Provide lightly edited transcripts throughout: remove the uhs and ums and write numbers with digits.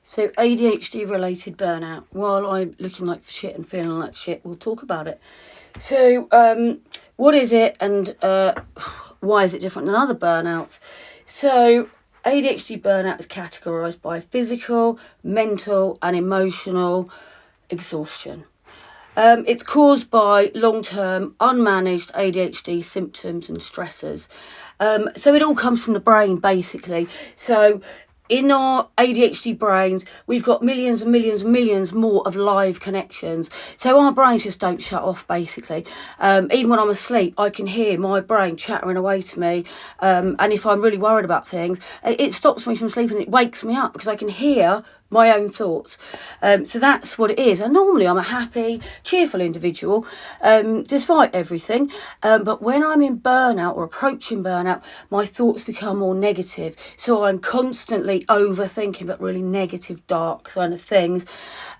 So ADHD related burnout. While I'm looking like shit and feeling like shit, we'll talk about it. So what is it, and why is it different than other burnouts? So ADHD burnout is categorised by physical, mental and emotional exhaustion. It's caused by long-term unmanaged ADHD symptoms and stressors. So it all comes from the brain, basically. So in our ADHD brains, we've got millions and millions and millions more of live connections. So our brains just don't shut off, basically. Even when I'm asleep, I can hear my brain chattering away to me. And if I'm really worried about things, it stops me from sleeping. It wakes me up because I can hear my own thoughts. So that's what it is. And normally I'm a happy, cheerful individual, despite everything. But when I'm in burnout or approaching burnout, my thoughts become more negative. So I'm constantly overthinking, but really negative, dark kind of things.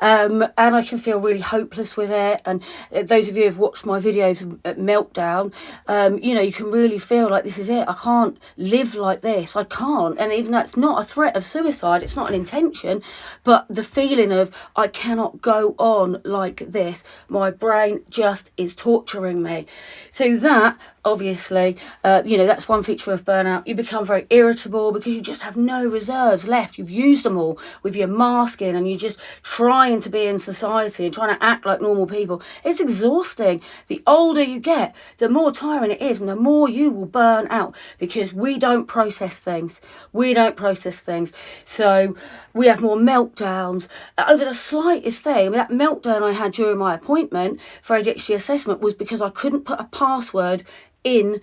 And I can feel really hopeless with it. And those of you who have watched my videos at Meltdown, you can really feel like this is it. I can't live like this. I can't. And even that's not a threat of suicide. It's not an intention. But the feeling of I cannot go on like this, my brain just is torturing me. So that, obviously, that's one feature of burnout. You become very irritable because you just have no reserves left. You've used them all with your masking and you're just trying to be in society and trying to act like normal people. It's exhausting. The older you get, the more tiring it is and the more you will burn out because we don't process things. So we have more meltdowns over the slightest thing. That meltdown I had during my appointment for ADHD assessment was because I couldn't put a password in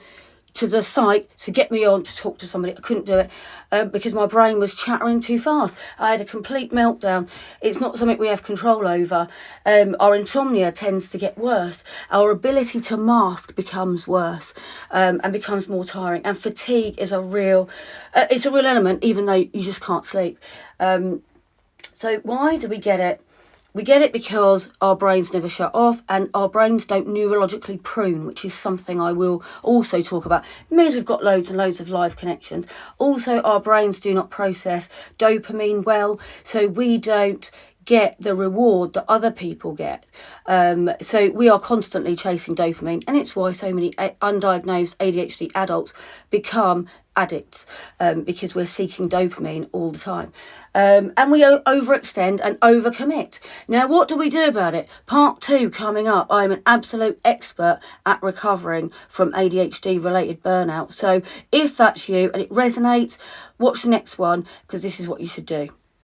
to the site to get me on to talk to somebody. I couldn't do it because my brain was chattering too fast. I had a complete meltdown. It's not something we have control over. Our insomnia tends to get worse. Our ability to mask becomes worse and becomes more tiring. And fatigue is a real element, even though you just can't sleep. So why do we get it? We get it because our brains never shut off and our brains don't neurologically prune, which is something I will also talk about. It means we've got loads and loads of live connections. Also, our brains do not process dopamine well, so we don't get the reward that other people get. So we are constantly chasing dopamine, and it's why so many undiagnosed ADHD adults become addicts because we're seeking dopamine all the time. And we overextend and overcommit. Now, what do we do about it? Part 2 coming up. I'm an absolute expert at recovering from ADHD related burnout. So if that's you and it resonates, watch the next one because this is what you should do.